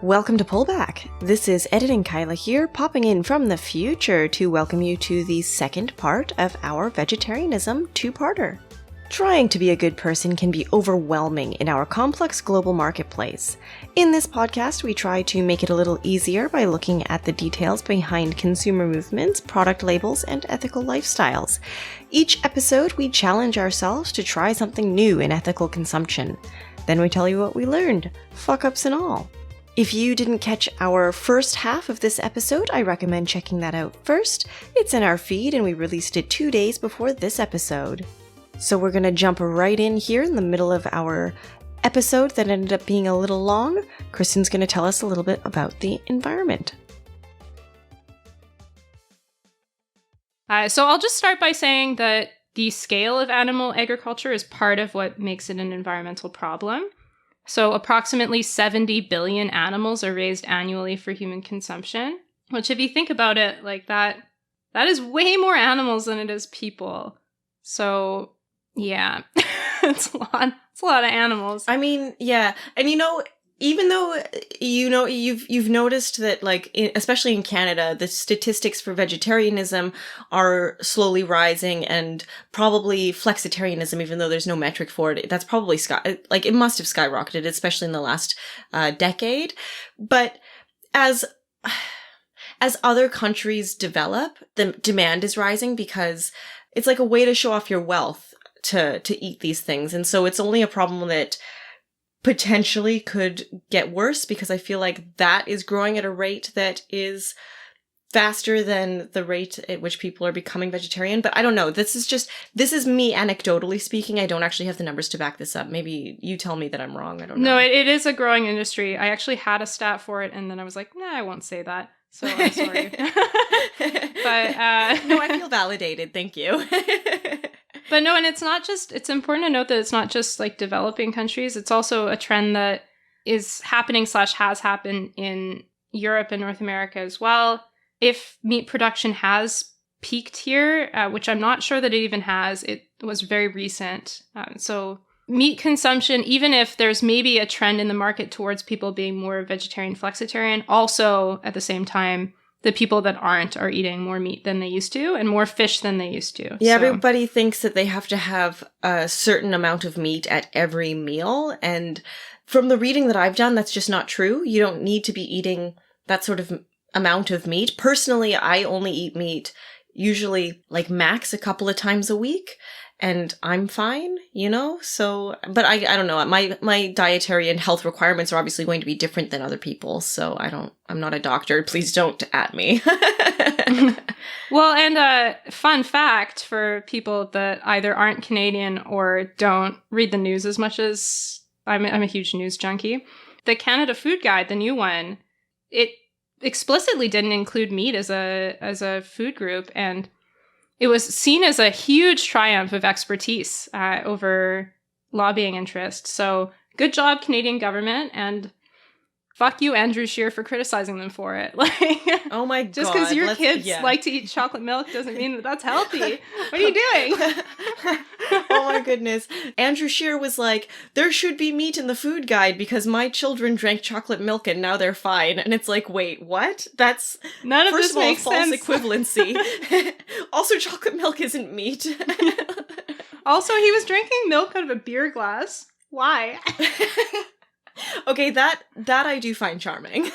Welcome to Pullback. This is editing Kyla here, popping in from the future to welcome you to the second part of our Vegetarianism two-parter. Trying to be a good person can be overwhelming in our complex global marketplace. In this podcast, we try to make it a little easier by looking at the details behind consumer movements, product labels, and ethical lifestyles. Each episode, we challenge ourselves to try something new in ethical consumption. Then we tell you what we learned, fuck-ups and all. If you didn't catch our first half of this episode, I recommend checking that out first. It's in our feed and we released it 2 days before this episode. So we're going to jump right in here in the middle of our episode that ended up being a little long. Kristen's going to tell us a little bit about the environment. So I'll just start by saying that the scale of animal agriculture is part of what makes it an environmental problem. So approximately 70 billion animals are raised annually for human consumption, which if you think about it like that is way more animals than it is people. So yeah, it's a lot of animals. I mean, yeah. And even though you've noticed that, like, especially in Canada, the statistics for vegetarianism are slowly rising, and probably flexitarianism, even though there's no metric for it, that's probably it must have skyrocketed, especially in the last decade. But as other countries develop, the demand is rising because it's like a way to show off your wealth to eat these things, and so it's only a problem that potentially could get worse, because I feel like that is growing at a rate that is faster than the rate at which people are becoming vegetarian. But I don't know. This is me anecdotally speaking. I don't actually have the numbers to back this up. Maybe you tell me that I'm wrong. I don't know. No, it is a growing industry. I actually had a stat for it, and then I was like, nah, I won't say that. So I'm sorry. But no, I feel validated. Thank you. But no, and it's important to note that it's not just like developing countries. It's also a trend that is happening / has happened in Europe and North America as well. If meat production has peaked here, which I'm not sure that it even has, it was very recent. So meat consumption, even if there's maybe a trend in the market towards people being more vegetarian, flexitarian, also at the same time, the people that aren't are eating more meat than they used to and more fish than they used to. Yeah, so everybody thinks that they have to have a certain amount of meat at every meal. And from the reading that I've done, that's just not true. You don't need to be eating that sort of amount of meat. Personally, I only eat meat usually like max a couple of times a week. And I'm fine, so, but I don't know, my dietary and health requirements are obviously going to be different than other people, so I'm not a doctor, please don't at me. Well, and fun fact for people that either aren't Canadian or don't read the news as much as I'm a huge news junkie, the Canada Food Guide, the new one, it explicitly didn't include meat as a food group, and it was seen as a huge triumph of expertise over lobbying interest. So good job, Canadian government, and fuck you, Andrew Scheer, for criticizing them for it. Like, oh my god! Just because your kids like to eat chocolate milk doesn't mean that that's healthy. What are you doing? Oh my goodness! Andrew Scheer was like, "There should be meat in the food guide because my children drank chocolate milk and now they're fine." And it's like, wait, what? That's none of first this of all, makes false sense. Equivalency. Also, chocolate milk isn't meat. Also, he was drinking milk out of a beer glass. Why? Okay, that I do find charming.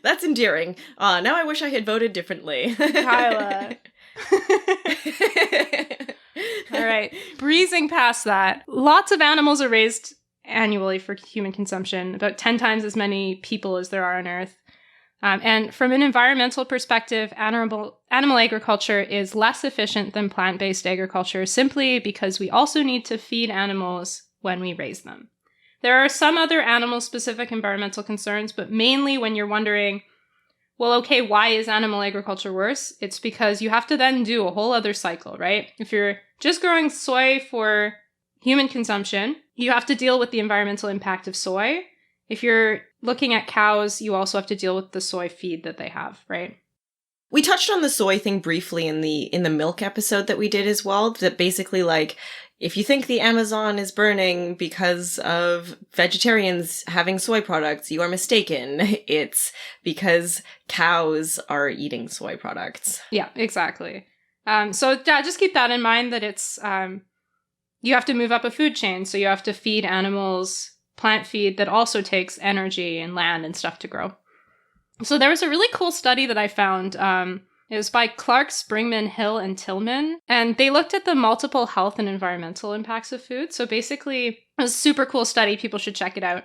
That's endearing. Now I wish I had voted differently. Kyla. All right, breezing past that. Lots of animals are raised annually for human consumption, about 10 times as many people as there are on Earth. And from an environmental perspective, animal agriculture is less efficient than plant-based agriculture simply because we also need to feed animals when we raise them. There are some other animal-specific environmental concerns, but mainly when you're wondering, well, okay, why is animal agriculture worse? It's because you have to then do a whole other cycle, right? If you're just growing soy for human consumption, you have to deal with the environmental impact of soy. If you're looking at cows, you also have to deal with the soy feed that they have, right? We touched on the soy thing briefly in the milk episode that we did as well, that basically, like, if you think the Amazon is burning because of vegetarians having soy products, you are mistaken. It's because cows are eating soy products. Yeah, exactly. So yeah, just keep that in mind, that it's, you have to move up a food chain. So you have to feed animals plant feed that also takes energy and land and stuff to grow. So there was a really cool study that I found. It was by Clark, Springman, Hill, and Tillman. And they looked at the multiple health and environmental impacts of food. So basically, it was a super cool study. People should check it out.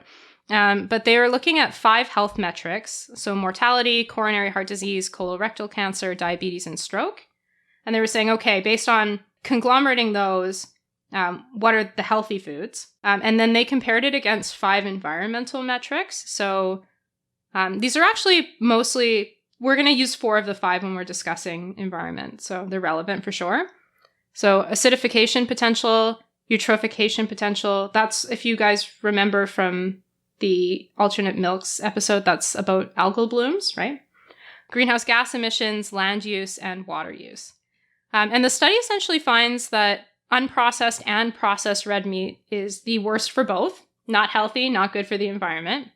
But they were looking at 5 health metrics. So mortality, coronary heart disease, colorectal cancer, diabetes, and stroke. And they were saying, okay, based on conglomerating those, what are the healthy foods? And then they compared it against 5 environmental metrics. So these are actually mostly, we're going to use 4 of the 5 when we're discussing environment. So they're relevant for sure. So acidification potential, eutrophication potential. That's, if you guys remember from the alternate milks episode, that's about algal blooms, right? Greenhouse gas emissions, land use, and water use. And the study essentially finds that unprocessed and processed red meat is the worst for both. Not healthy, not good for the environment.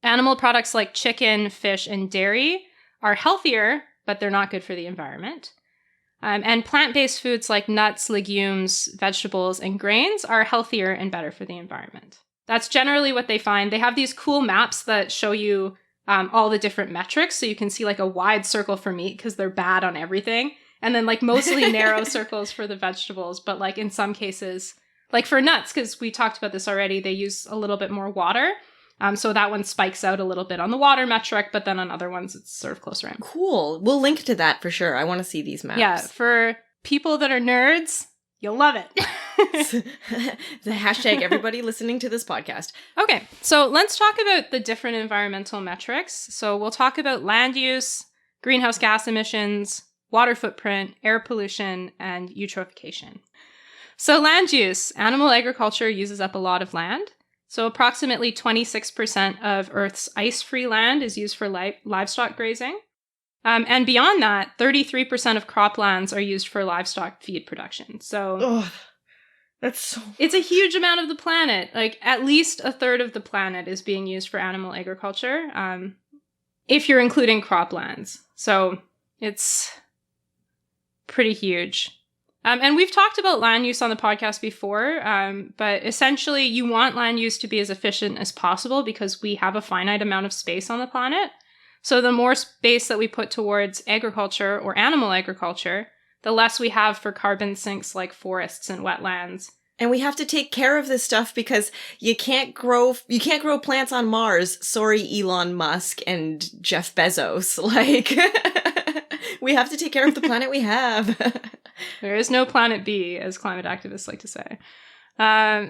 Animal products like chicken, fish, and dairy are healthier, but they're not good for the environment. And plant-based foods like nuts, legumes, vegetables, and grains are healthier and better for the environment. That's generally what they find. They have these cool maps that show you all the different metrics. So you can see like a wide circle for meat because they're bad on everything. And then like mostly narrow circles for the vegetables. But like in some cases, like for nuts, because we talked about this already, they use a little bit more water. So that one spikes out a little bit on the water metric, but then on other ones, it's sort of closer in. Cool. We'll link to that for sure. I want to see these maps. Yeah, for people that are nerds, you'll love it. The hashtag everybody listening to this podcast. Okay, so let's talk about the different environmental metrics. So we'll talk about land use, greenhouse gas emissions, water footprint, air pollution, and eutrophication. So land use. Animal agriculture uses up a lot of land. So approximately 26% of Earth's ice-free land is used for livestock grazing. And beyond that, 33% of croplands are used for livestock feed production. So it's a huge amount of the planet. Like at least a third of the planet is being used for animal agriculture, if you're including croplands. So it's pretty huge. And we've talked about land use on the podcast before, but essentially you want land use to be as efficient as possible because we have a finite amount of space on the planet. So the more space that we put towards agriculture or animal agriculture, the less we have for carbon sinks like forests and wetlands. And we have to take care of this stuff because you can't grow plants on Mars. Sorry, Elon Musk and Jeff Bezos. Like, we have to take care of the planet we have. There is no planet B, as climate activists like to say.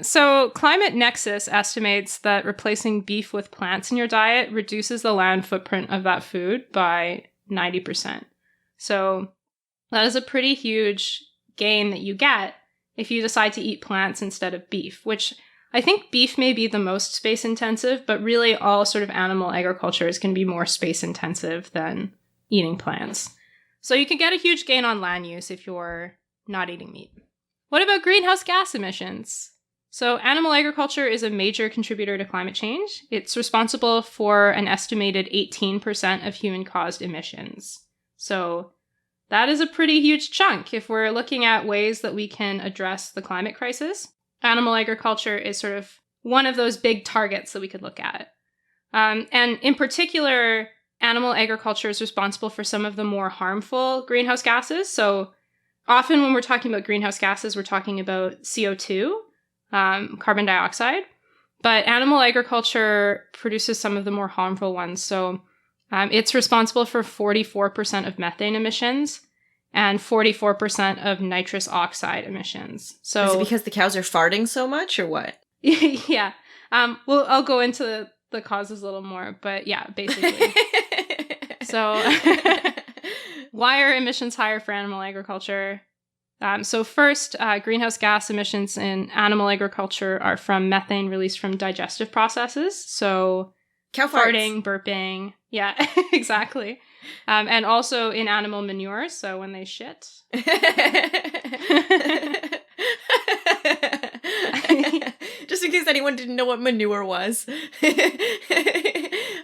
So Climate Nexus estimates that replacing beef with plants in your diet reduces the land footprint of that food by 90%. So that is a pretty huge gain that you get if you decide to eat plants instead of beef, which I think beef may be the most space intensive, but really all sort of animal agriculture is going to be more space intensive than eating plants. So you can get a huge gain on land use if you're not eating meat. What about greenhouse gas emissions? So animal agriculture is a major contributor to climate change. It's responsible for an estimated 18% of human-caused emissions. So that is a pretty huge chunk if we're looking at ways that we can address the climate crisis. Animal agriculture is sort of one of those big targets that we could look at. And in particular, animal agriculture is responsible for some of the more harmful greenhouse gases. So often when we're talking about greenhouse gases, we're talking about CO2, carbon dioxide. But animal agriculture produces some of the more harmful ones. So it's responsible for 44% of methane emissions and 44% of nitrous oxide emissions. So is it because the cows are farting so much or what? Yeah. Well, I'll go into the causes a little more, but yeah, basically. So why are emissions higher for animal agriculture? So first, greenhouse gas emissions in animal agriculture are from methane released from digestive processes. So cow farts. Farting, burping. Yeah, exactly. And also in animal manure, so when they shit. Just in case anyone didn't know what manure was.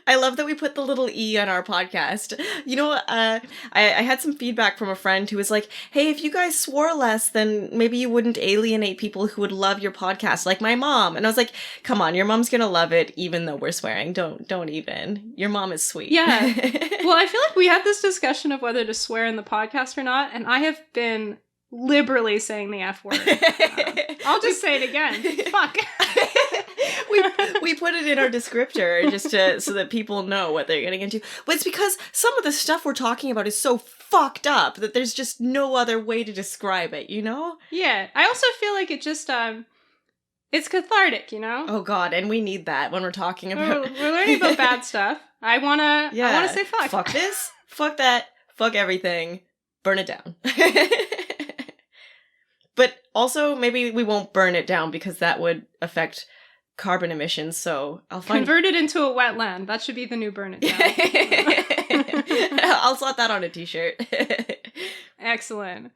I love that we put the little E on our podcast. You know, I had some feedback from a friend who was like, hey, if you guys swore less, then maybe you wouldn't alienate people who would love your podcast, like my mom. And I was like, come on, your mom's gonna love it even though we're swearing. Don't even. Your mom is sweet. Yeah. Well, I feel like we had this discussion of whether to swear in the podcast or not, and I have been liberally saying the F word. I'll just say it again. Fuck. we put it in our descriptor just so that people know what they're getting into. But it's because some of the stuff we're talking about is so fucked up that there's just no other way to describe it, you know? Yeah. I also feel like it just it's cathartic, you know? Oh god, and we need that when we're talking about we're learning about bad stuff. I wanna say fuck. Fuck this, fuck that, fuck everything, burn it down. But also, maybe we won't burn it down because that would affect carbon emissions, so I'll convert it into a wetland. That should be the new burn it down. I'll slot that on a t-shirt. Excellent.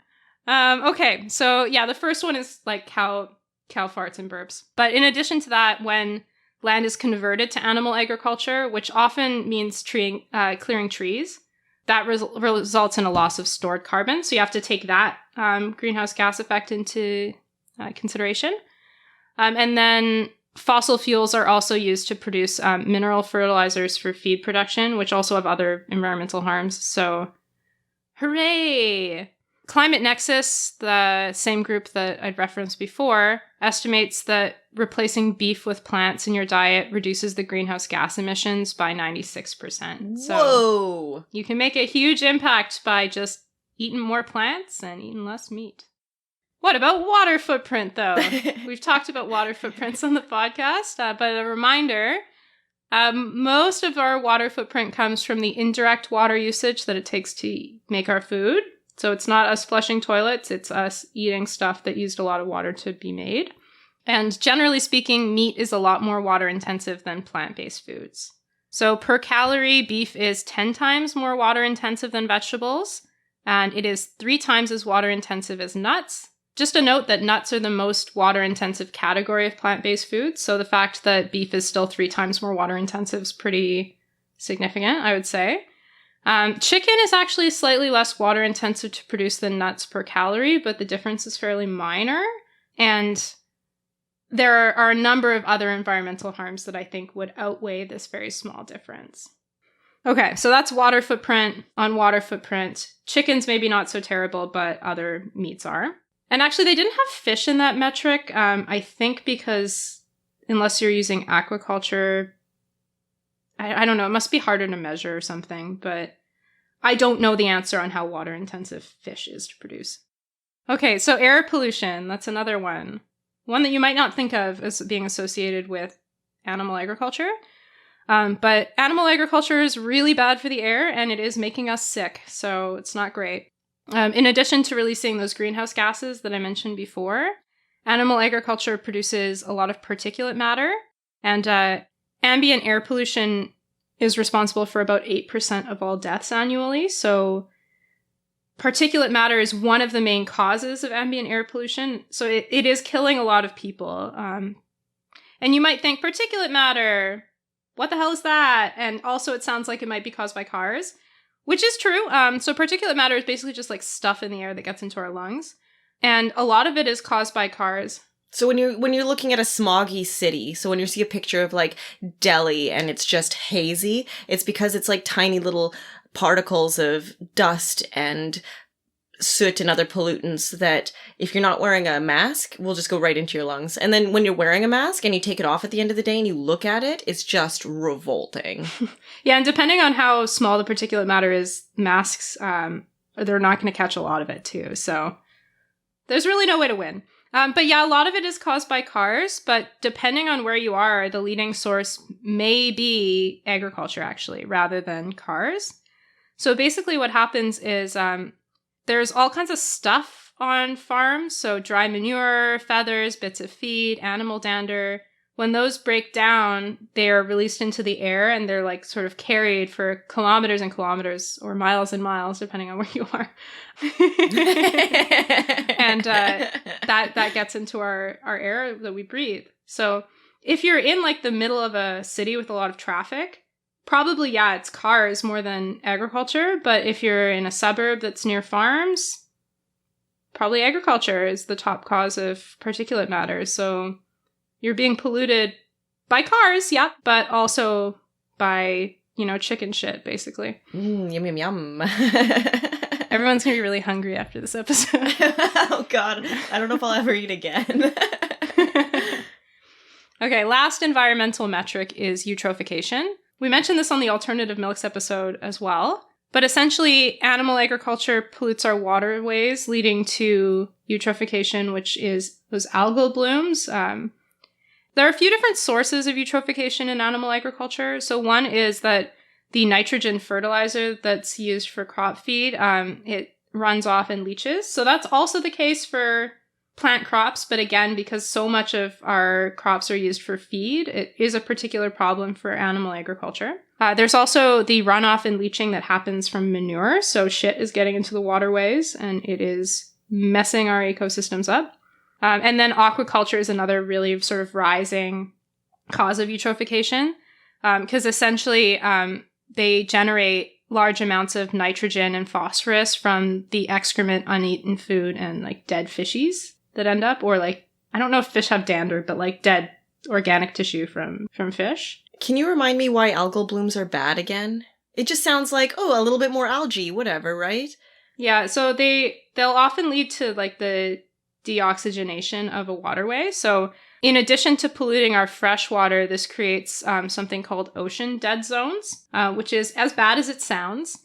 Okay, so yeah, the first one is like cow farts and burps. But in addition to that, when land is converted to animal agriculture, which often means clearing trees, that results in a loss of stored carbon. So you have to take that greenhouse gas effect into consideration. And then fossil fuels are also used to produce mineral fertilizers for feed production, which also have other environmental harms. So hooray! Climate Nexus, the same group that I'd referenced before, estimates that replacing beef with plants in your diet reduces the greenhouse gas emissions by 96%. So whoa! You can make a huge impact by just eating more plants and eating less meat. What about water footprint, though? We've talked about water footprints on the podcast, but a reminder, most of our water footprint comes from the indirect water usage that it takes to make our food. So it's not us flushing toilets, it's us eating stuff that used a lot of water to be made. And generally speaking, meat is a lot more water intensive than plant-based foods. So per calorie, beef is 10 times more water intensive than vegetables, and it is 3 times as water intensive as nuts. Just a note that nuts are the most water intensive category of plant-based foods, so the fact that beef is still 3 times more water intensive is pretty significant, I would say. Chicken is actually slightly less water intensive to produce than nuts per calorie, but the difference is fairly minor. And there are a number of other environmental harms that I think would outweigh this very small difference. Okay, so that's water footprint on water footprint. Chicken's maybe not so terrible, but other meats are. And actually, they didn't have fish in that metric, I think because unless you're using aquaculture, I don't know, it must be harder to measure or something, but I don't know the answer on how water intensive fish is to produce. Okay, so air pollution, that's another one. One that you might not think of as being associated with animal agriculture. But animal agriculture is really bad for the air and it is making us sick, so it's not great. In addition to releasing those greenhouse gases that I mentioned before, animal agriculture produces a lot of particulate matter, and ambient air pollution is responsible for about 8% of all deaths annually. So particulate matter is one of the main causes of ambient air pollution. So it is killing a lot of people. And you might think, particulate matter, what the hell is that? And also it sounds like it might be caused by cars, which is true. So particulate matter is basically just like stuff in the air that gets into our lungs. And a lot of it is caused by cars. So when you're looking at a smoggy city, so when you see a picture of like Delhi and it's just hazy, it's because it's like tiny little particles of dust and soot and other pollutants that if you're not wearing a mask will just go right into your lungs. And then when you're wearing a mask and you take it off at the end of the day and you look at it, it's just revolting. Yeah, and depending on how small the particulate matter is, masks, they're not going to catch a lot of it too. So there's really no way to win. But yeah, a lot of it is caused by cars, but depending on where you are, the leading source may be agriculture actually, rather than cars. So basically what happens is there's all kinds of stuff on farms. So dry manure, feathers, bits of feed, animal dander, When those break down, they're released into the air and they're like sort of carried for kilometers and kilometers or miles and miles, depending on where you are. And that gets into our air that we breathe. So if you're in like the middle of a city with a lot of traffic, probably, yeah, it's cars more than agriculture. But if you're in a suburb that's near farms, probably agriculture is the top cause of particulate matter. So you're being polluted by cars, yep, but also by, chicken shit, basically. Yum, yum, yum. Everyone's going to be really hungry after this episode. Oh, God. I don't know if I'll ever eat again. Okay, last environmental metric is eutrophication. We mentioned this on the alternative milks episode as well. But essentially, animal agriculture pollutes our waterways, leading to eutrophication, which is those algal blooms. There are a few different sources of eutrophication in animal agriculture. So one is that the nitrogen fertilizer that's used for crop feed, it runs off and leaches. So that's also the case for plant crops. But again, because so much of our crops are used for feed, it is a particular problem for animal agriculture. There's also the runoff and leaching that happens from manure. So shit is getting into the waterways and it is messing our ecosystems up. And then aquaculture is another really sort of rising cause of eutrophication, because essentially they generate large amounts of nitrogen and phosphorus from the excrement, uneaten food, and like dead fishies that end up, or like, I don't know if fish have dander, but like dead organic tissue from fish. Can you remind me why algal blooms are bad again? It just sounds like, a little bit more algae, whatever, right? Yeah, so they'll often lead to like the deoxygenation of a waterway. So in addition to polluting our fresh water, this creates something called ocean dead zones, which is as bad as it sounds.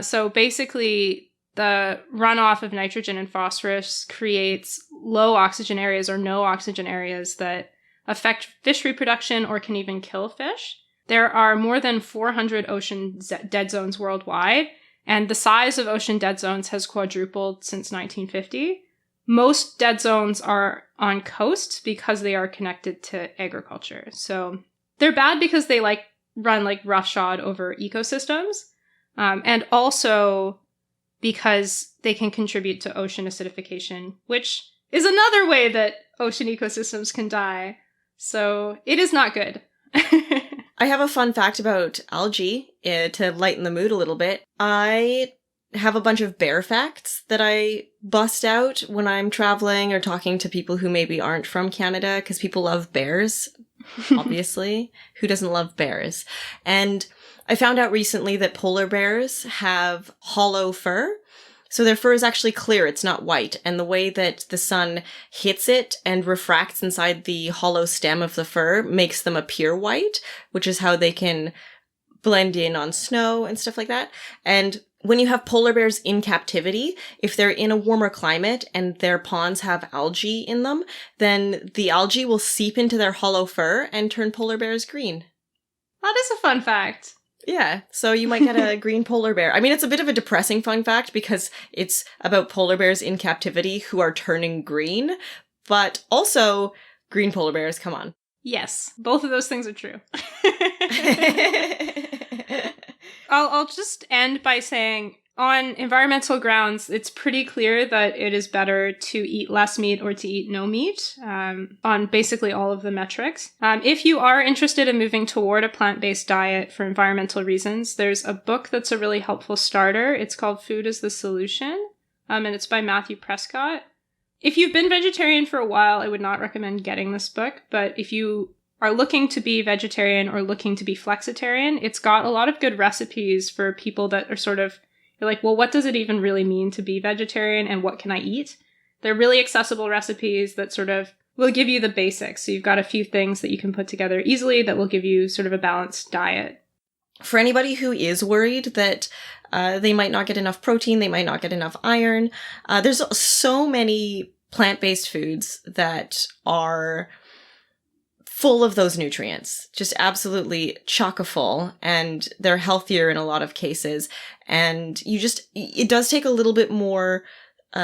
So basically, the runoff of nitrogen and phosphorus creates low oxygen areas or no oxygen areas that affect fish reproduction or can even kill fish. There are more than 400 ocean dead zones worldwide, and the size of ocean dead zones has quadrupled since 1950. Most dead zones are on coasts because they are connected to agriculture. So they're bad because they run like roughshod over ecosystems, and also because they can contribute to ocean acidification, which is another way that ocean ecosystems can die. So it is not good. I have a fun fact about algae to lighten the mood a little bit. I have a bunch of bear facts that I bust out when I'm traveling or talking to people who maybe aren't from Canada, because people love bears, obviously. Who doesn't love bears? And I found out recently that polar bears have hollow fur. So their fur is actually clear, it's not white. And the way that the sun hits it and refracts inside the hollow stem of the fur makes them appear white, which is how they can blend in on snow and stuff like that. And when you have polar bears in captivity, if they're in a warmer climate and their ponds have algae in them, then the algae will seep into their hollow fur and turn polar bears green. That is a fun fact. Yeah, so you might get a green polar bear. I mean, it's a bit of a depressing fun fact because it's about polar bears in captivity who are turning green, but also green polar bears, come on. Yes, both of those things are true. I'll just end by saying, on environmental grounds, it's pretty clear that it is better to eat less meat or to eat no meat on basically all of the metrics. If you are interested in moving toward a plant-based diet for environmental reasons, there's a book that's a really helpful starter. It's called Food is the Solution, and it's by Matthew Prescott. If you've been vegetarian for a while, I would not recommend getting this book, but if you are looking to be vegetarian or looking to be flexitarian, it's got a lot of good recipes for people that are sort of, you're like, well, what does it even really mean to be vegetarian and what can I eat? They're really accessible recipes that sort of will give you the basics. So you've got a few things that you can put together easily that will give you sort of a balanced diet. For anybody who is worried that they might not get enough protein, they might not get enough iron, there's so many plant-based foods that are full of those nutrients, just absolutely chock-a-full, and they're healthier in a lot of cases. And it does take a little bit more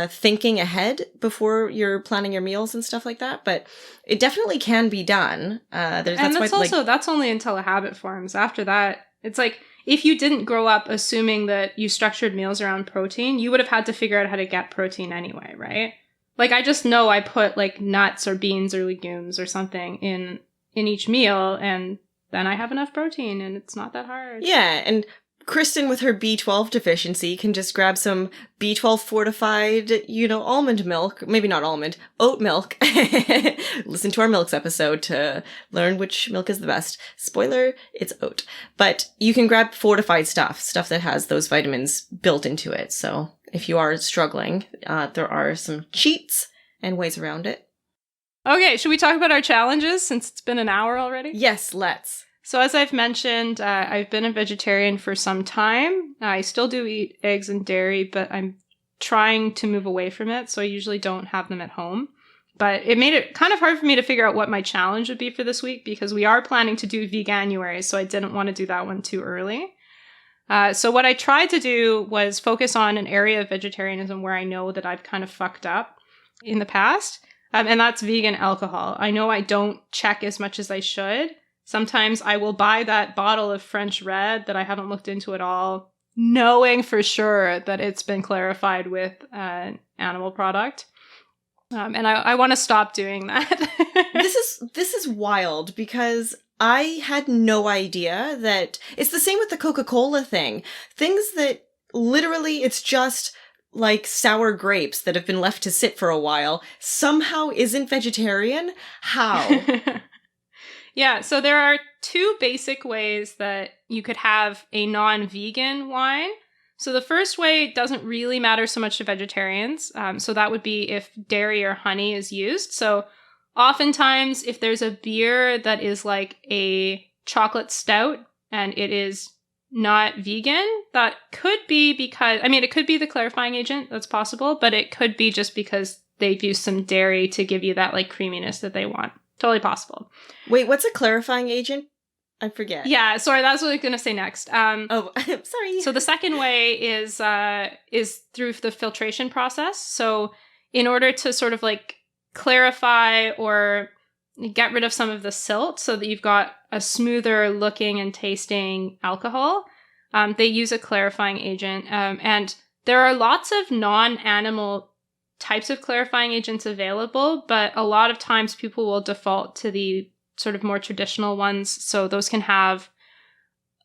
thinking ahead before you're planning your meals and stuff like that. But it definitely can be done. That's only until a habit forms. After that, it's like, if you didn't grow up assuming that you structured meals around protein, you would have had to figure out how to get protein anyway, right? Like, I just know I put like nuts or beans or legumes or something in each meal, and then I have enough protein, and it's not that hard. Yeah, and Kristen with her B12 deficiency can just grab some B12 fortified, almond milk. Maybe not almond, oat milk. Listen to our milks episode to learn which milk is the best. Spoiler, it's oat. But you can grab fortified stuff that has those vitamins built into it. So if you are struggling, there are some cheats and ways around it. Okay, should we talk about our challenges since it's been an hour already? Yes, let's. So as I've mentioned, I've been a vegetarian for some time. I still do eat eggs and dairy, but I'm trying to move away from it, so I usually don't have them at home. But it made it kind of hard for me to figure out what my challenge would be for this week, because we are planning to do Veganuary, so I didn't want to do that one too early. So what I tried to do was focus on an area of vegetarianism where I know that I've kind of fucked up in the past, and that's vegan alcohol. I know I don't check as much as I should. Sometimes I will buy that bottle of French red that I haven't looked into at all, knowing for sure that it's been clarified with an animal product. And I want to stop doing that. This is wild, because I had no idea that it's the same with the Coca-Cola thing. Things that literally it's just like sour grapes that have been left to sit for a while somehow isn't vegetarian. How? Yeah, so there are two basic ways that you could have a non-vegan wine. So the first way doesn't really matter so much to vegetarians. So that would be if dairy or honey is used. So oftentimes, if there's a beer that is like a chocolate stout and it is not vegan, that could be because, it could be the clarifying agent, that's possible, but it could be just because they've used some dairy to give you that like creaminess that they want. Totally possible. Wait, what's a clarifying agent? I forget. Yeah, sorry, that's what I was going to say next. Sorry. So the second way is through the filtration process. So in order to sort of like clarify or get rid of some of the silt so that you've got a smoother looking and tasting alcohol, they use a clarifying agent. And there are lots of non-animal types of clarifying agents available, but a lot of times people will default to the sort of more traditional ones. So those can have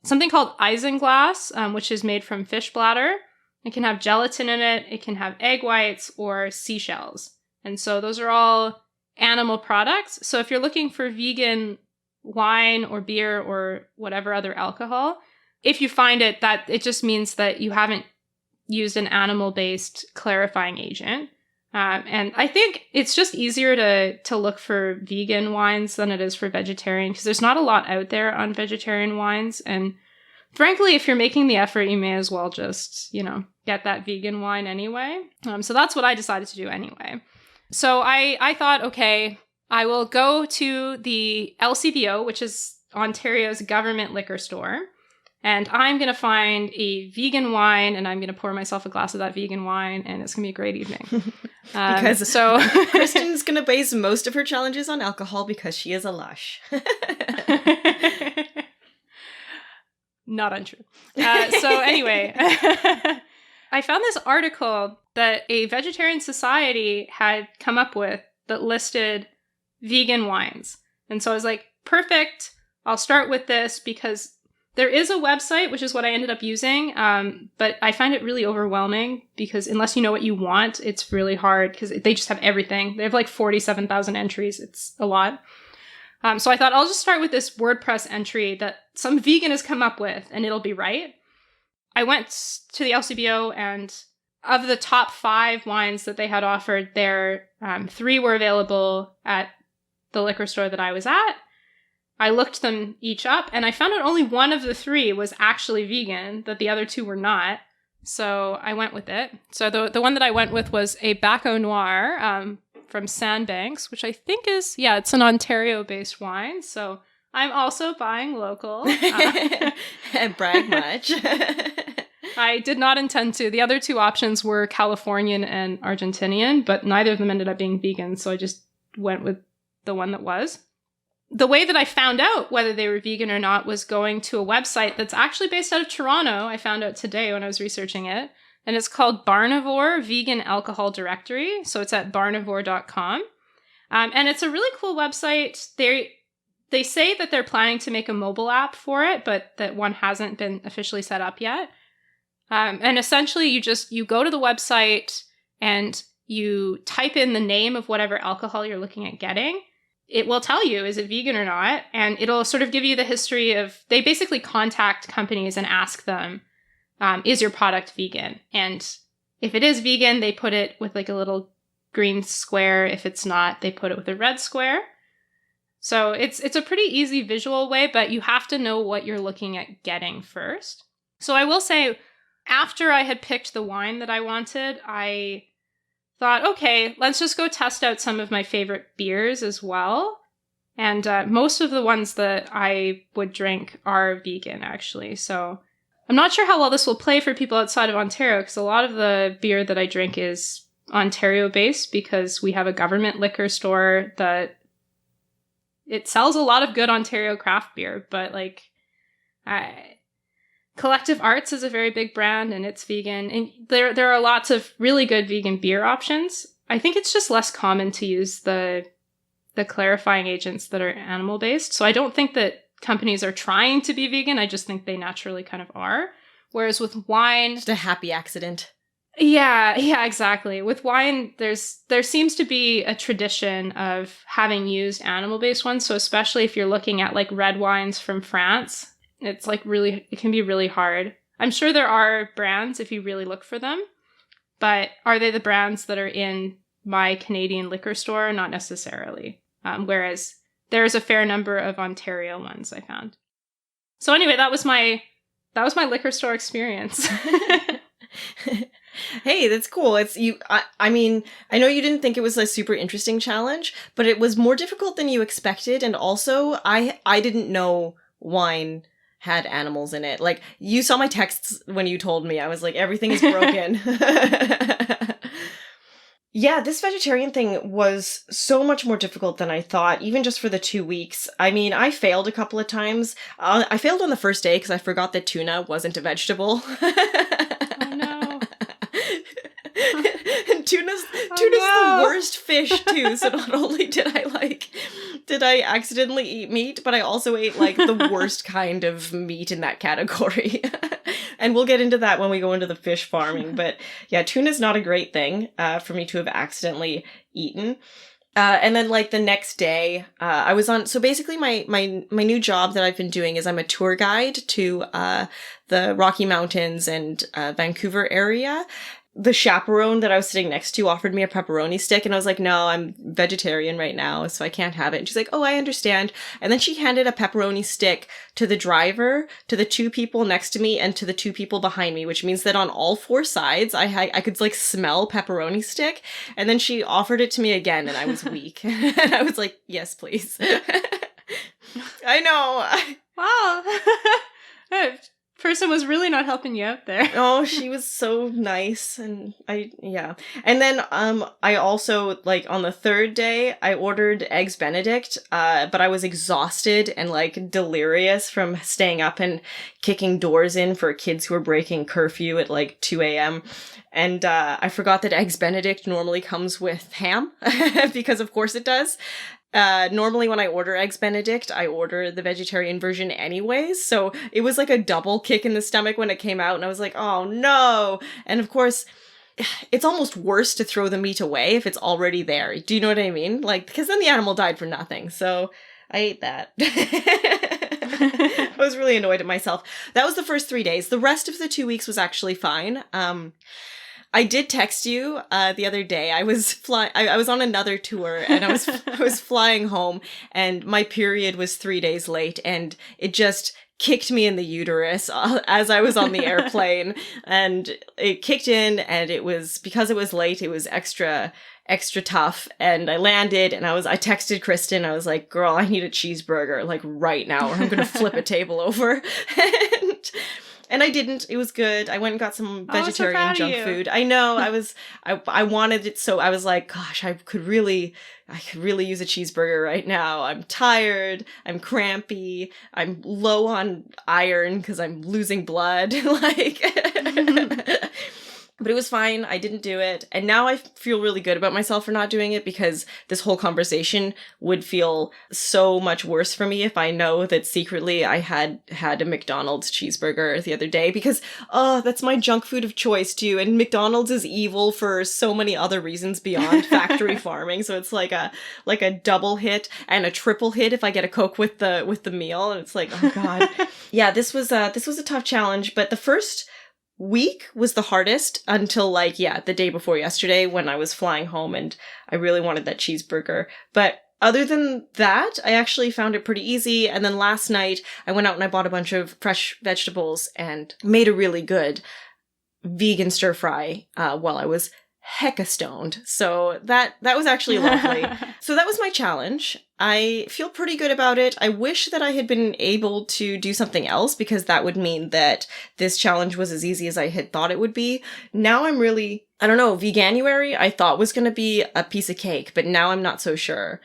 something called isinglass, which is made from fish bladder. It can have gelatin in it. It can have egg whites or seashells. And so those are all animal products. So if you're looking for vegan wine or beer or whatever other alcohol, if you find it, that it just means that you haven't used an animal-based clarifying agent. And I think it's just easier to look for vegan wines than it is for vegetarian, because there's not a lot out there on vegetarian wines. And frankly, if you're making the effort, you may as well just, get that vegan wine anyway. So that's what I decided to do anyway. So I thought, okay, I will go to the LCBO, which is Ontario's government liquor store, and I'm going to find a vegan wine, and I'm going to pour myself a glass of that vegan wine, and it's going to be a great evening. Because Kristen's going to base most of her challenges on alcohol because she is a lush. Not untrue. So anyway, I found this article that a vegetarian society had come up with that listed vegan wines. And so I was like, perfect, I'll start with this, because there is a website, which is what I ended up using, but I find it really overwhelming because unless you know what you want, it's really hard because they just have everything. They have like 47,000 entries. It's a lot. So I thought I'll just start with this WordPress entry that some vegan has come up with, and it'll be right. I went to the LCBO, and of the top 5 wines that they had offered there, 3 were available at the liquor store that I was at. I looked them each up, and I found out only one of the 3 was actually vegan, that the other 2 were not. So I went with it. So the one that I went with was a Baco Noir from Sandbanks, which I think is, it's an Ontario-based wine. So I'm also buying local. Brag much. I did not intend to. The other two options were Californian and Argentinian, but neither of them ended up being vegan, so I just went with the one that was. The way that I found out whether they were vegan or not was going to a website that's actually based out of Toronto. I found out today when I was researching it. And it's called Barnivore Vegan Alcohol Directory. So it's at barnivore.com. And it's a really cool website. They say that they're planning to make a mobile app for it, but that one hasn't been officially set up yet. And essentially you go to the website and you type in the name of whatever alcohol you're looking at getting. It will tell you, is it vegan or not? And it'll sort of give you the history of, they basically contact companies and ask them, is your product vegan? And if it is vegan, they put it with like a little green square. If it's not, they put it with a red square. So it's a pretty easy visual way, but you have to know what you're looking at getting first. So I will say, after I had picked the wine that I wanted, I thought, okay, let's just go test out some of my favorite beers as well. And most of the ones that I would drink are vegan, actually. So I'm not sure how well this will play for people outside of Ontario, because a lot of the beer that I drink is Ontario-based, because we have a government liquor store that it sells a lot of good Ontario craft beer, but like Collective Arts is a very big brand and it's vegan. And there are lots of really good vegan beer options. I think it's just less common to use the clarifying agents that are animal-based. So I don't think that companies are trying to be vegan. I just think they naturally kind of are. Whereas with wine... Just a happy accident. Yeah, exactly. With wine, there seems to be a tradition of having used animal-based ones. So especially if you're looking at like red wines from France, it can be really hard. I'm sure there are brands if you really look for them, but are they the brands that are in my Canadian liquor store? Not necessarily. Whereas there's a fair number of Ontario ones I found. So anyway, that was my liquor store experience. Hey, that's cool. I mean, I know you didn't think it was a super interesting challenge, but it was more difficult than you expected. And also, I didn't know wine had animals in it. Like, you saw my texts when you told me. I was like, everything is broken. Yeah, this vegetarian thing was so much more difficult than I thought, even just for the 2 weeks. I mean, I failed a couple of times. I failed on the first day because I forgot that tuna wasn't a vegetable. Oh, no. And tuna's the worst fish, too. So not only did I accidentally eat meat, but I also ate, like, the worst kind of meat in that category. And we'll get into that when we go into the fish farming. But yeah, tuna's not a great thing for me to have accidentally eaten. And then like the next day, I was on, so basically my new job that I've been doing is I'm a tour guide to the Rocky Mountains and Vancouver area. The chaperone that I was sitting next to offered me a pepperoni stick, and I was like, no, I'm vegetarian right now, so I can't have it. And she's like, oh, I understand. And then she handed a pepperoni stick to the driver, to the two people next to me, and to the two people behind me, which means that on all four sides, I could like smell pepperoni stick. And then she offered it to me again, and I was weak. And I was like, yes, please. I know. Wow. Person was really not helping you out there. Oh, she was so nice. And yeah. And then, I also, like, on the third day, I ordered Eggs Benedict, but I was exhausted and, like, delirious from staying up and kicking doors in for kids who were breaking curfew at, like, 2 a.m. And, I forgot that Eggs Benedict normally comes with ham, because of course it does. Normally when I order Eggs Benedict, I order the vegetarian version anyways, so it was like a double kick in the stomach when it came out, and I was like, oh no! And of course, it's almost worse to throw the meat away if it's already there. Do you know what I mean? Like, because then the animal died for nothing, so I ate that. I was really annoyed at myself. That was the first 3 days. The rest of the 2 weeks was actually fine. I did text you the other day. I was I was on another tour, and I was flying home, and my period was 3 days late, and it just kicked me in the uterus as I was on the airplane, and it kicked in, and it was, because it was late, it was extra tough. And I landed, and I texted Kristen. I was like, girl, I need a cheeseburger, like right now, or I'm gonna flip a table over. And I didn't. It was good. I went and got some Oh, I'm so vegetarian proud of junk you. food. I know. I wanted it, so I was like, gosh, I could really use a cheeseburger right now. I'm tired. I'm crampy. I'm low on iron because I'm losing blood. Like, but it was fine. I didn't do it. And now I feel really good about myself for not doing it, because this whole conversation would feel so much worse for me if I know that secretly I had a McDonald's cheeseburger the other day, because, that's my junk food of choice too. And McDonald's is evil for so many other reasons beyond factory farming. So it's like a double hit and a triple hit if I get a Coke with the meal. And it's like, oh God. Yeah, this was a tough challenge, but the first week was the hardest until the day before yesterday when I was flying home and I really wanted that cheeseburger. But other than that, I actually found it pretty easy. And then last night I went out and I bought a bunch of fresh vegetables and made a really good vegan stir fry while I was hecka stoned. So that was actually lovely. So that was my challenge. I feel pretty good about it. I wish that I had been able to do something else, because that would mean that this challenge was as easy as I had thought it would be. Now I'm really, I don't know, Veganuary I thought was going to be a piece of cake, but now I'm not so sure.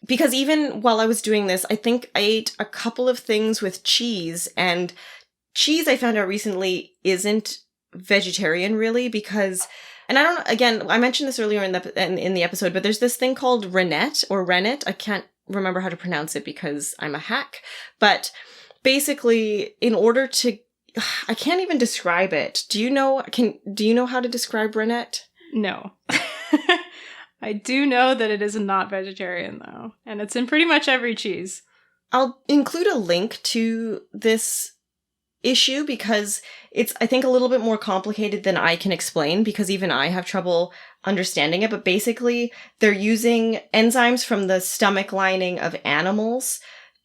Because even while I was doing this, I think I ate a couple of things with cheese, and cheese I found out recently isn't vegetarian really, because, and I don't, again, I mentioned this earlier in the episode, but there's this thing called rennet. I can't remember how to pronounce it because I'm a hack. But basically, in order to, I can't even describe it. Do you know how to describe rennet? No. I do know that it is not vegetarian though, and it's in pretty much every cheese. I'll include a link to this issue because it's, I think, a little bit more complicated than I can explain, because even I have trouble understanding it. But basically, they're using enzymes from the stomach lining of animals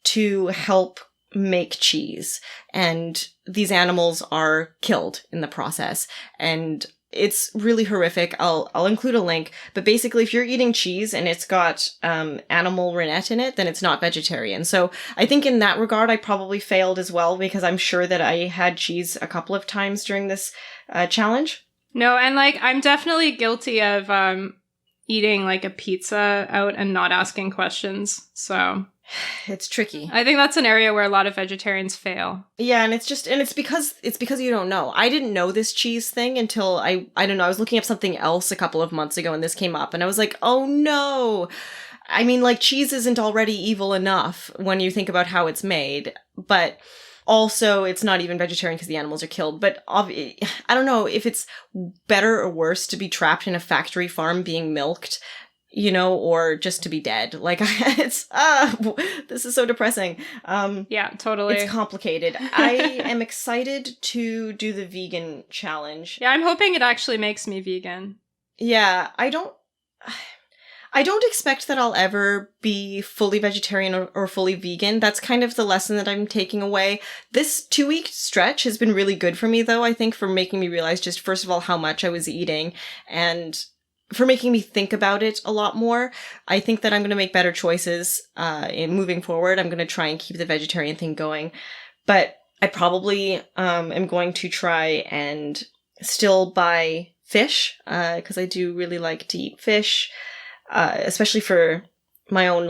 to help make cheese. And these animals are killed in the process. And it's really horrific. I'll include a link. But basically, if you're eating cheese and it's got animal rennet in it, then it's not vegetarian. So I think in that regard, I probably failed as well, because I'm sure that I had cheese a couple of times during this challenge. No, and I'm definitely guilty of eating a pizza out and not asking questions. So it's tricky. I think that's an area where a lot of vegetarians fail. Yeah, and it's because you don't know. I didn't know this cheese thing until I don't know, I was looking up something else a couple of months ago and this came up and I was like, oh no. I mean, cheese isn't already evil enough when you think about how it's made, but also it's not even vegetarian because the animals are killed. But I don't know if it's better or worse to be trapped in a factory farm being milked, or just to be dead. This is so depressing. Yeah, totally. It's complicated. I am excited to do the vegan challenge. Yeah, I'm hoping it actually makes me vegan. Yeah, I don't expect that I'll ever be fully vegetarian or fully vegan. That's kind of the lesson that I'm taking away. This 2-week stretch has been really good for me, though, I think, for making me realize just, first of all, how much I was eating, and for making me think about it a lot more. I think that I'm going to make better choices in moving forward. I'm going to try and keep the vegetarian thing going. But I probably am going to try and still buy fish, because I do really like to eat fish, especially for my own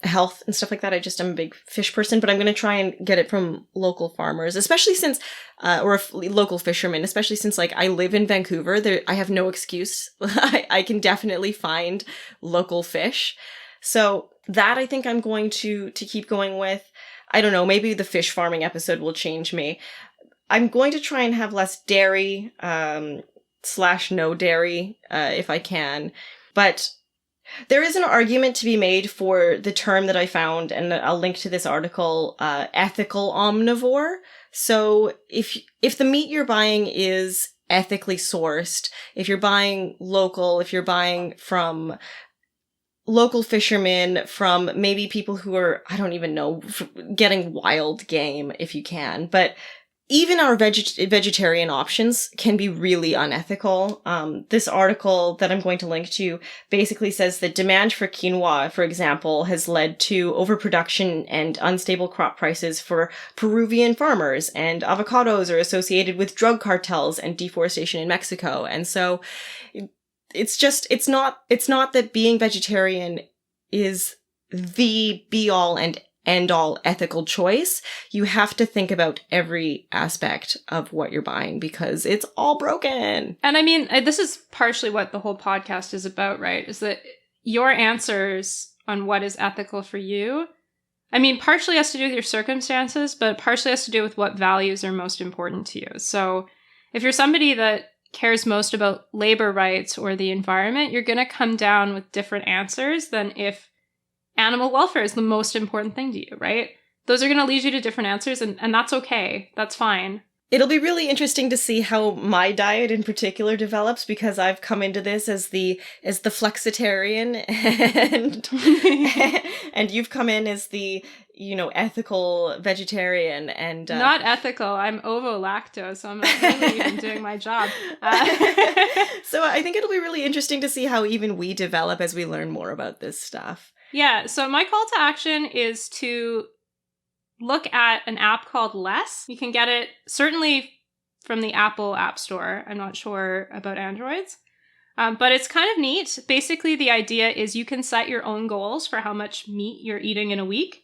health and stuff like that. I'm a big fish person, but I'm going to try and get it from local farmers, especially since, local fishermen, especially since I live in Vancouver. I have no excuse. I can definitely find local fish. So that I think I'm going to keep going with. I don't know, maybe the fish farming episode will change me. I'm going to try and have less dairy, / no dairy, if I can. But there is an argument to be made for the term that I found, and I'll link to this article, ethical omnivore. So if the meat you're buying is ethically sourced, if you're buying local, if you're buying from local fishermen, from maybe people who are, I don't even know, getting wild game if you can, but even our vegetarian options can be really unethical. This article that I'm going to link to basically says that demand for quinoa, for example, has led to overproduction and unstable crop prices for Peruvian farmers, and avocados are associated with drug cartels and deforestation in Mexico. And so it's not that being vegetarian is the be-all and end-all ethical choice. You have to think about every aspect of what you're buying because it's all broken. And I mean, this is partially what the whole podcast is about, right? Is that your answers on what is ethical for you, I mean, partially has to do with your circumstances, but partially has to do with what values are most important to you. So if you're somebody that cares most about labor rights or the environment, you're going to come down with different answers than if animal welfare is the most important thing to you, right? Those are going to lead you to different answers, and that's okay. That's fine. It'll be really interesting to see how my diet in particular develops because I've come into this as the flexitarian and you've come in as the, ethical vegetarian and not ethical. I'm ovo-lacto, so I'm not really even doing my job. So I think it'll be really interesting to see how even we develop as we learn more about this stuff. Yeah, so my call to action is to look at an app called Less. You can get it certainly from the Apple App Store. I'm not sure about Androids. But it's kind of neat. Basically, the idea is you can set your own goals for how much meat you're eating in a week.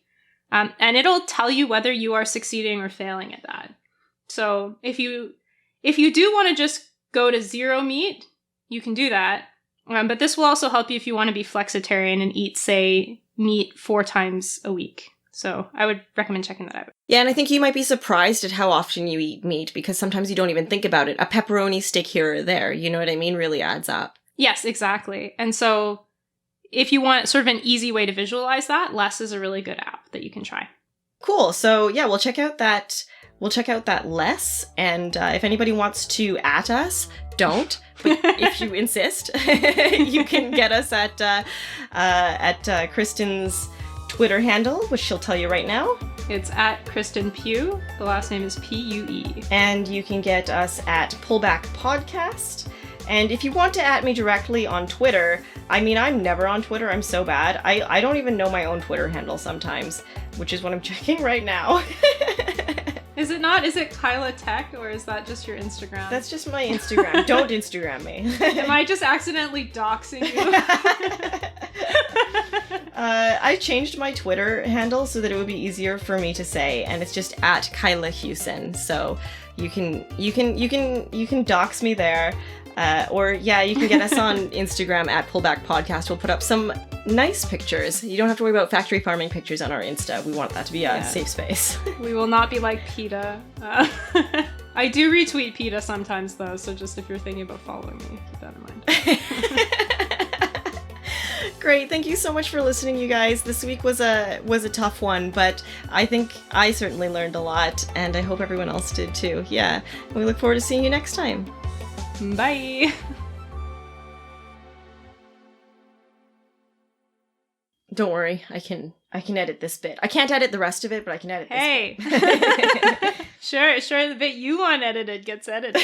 And it'll tell you whether you are succeeding or failing at that. So if you do want to just go to zero meat, you can do that. But this will also help you if you want to be flexitarian and eat, say, meat 4 times a week. So I would recommend checking that out. Yeah, and I think you might be surprised at how often you eat meat because sometimes you don't even think about it. A pepperoni stick here or there, you know what I mean, really adds up. Yes, exactly. And so if you want sort of an easy way to visualize that, Less is a really good app that you can try. Cool. So yeah, we'll check out that Less. And if anybody wants to at us, don't. But if you insist, you can get us at Kristen's Twitter handle, which she'll tell you right now. It's at Kristen Pugh. The last name is Pue. And you can get us at Pullback Podcast. And if you want to at me directly on Twitter, I mean, I'm never on Twitter. I'm so bad. I don't even know my own Twitter handle sometimes, which is what I'm checking right now. Is it not? Is it Kyla Tech, or is that just your Instagram? That's just my Instagram. Don't Instagram me. Am I just accidentally doxing you? I changed my Twitter handle so that it would be easier for me to say, and it's just at Kyla Hewson. So you can dox me there. Or yeah, you can get us on Instagram at Pullback Podcast. We'll put up some nice pictures. You don't have to worry about factory farming pictures on our Insta. We want that to be a safe space. We will not be like PETA. I do retweet PETA sometimes though, so just if you're thinking about following me, keep that in mind. Great, thank you so much for listening, you guys. This week was a tough one, but I think I certainly learned a lot, and I hope everyone else did too. Yeah, we look forward to seeing you next time. Bye. Don't worry, I can edit this bit. I can't edit the rest of it, but I can edit this bit. Hey. Sure, the bit you want edited gets edited.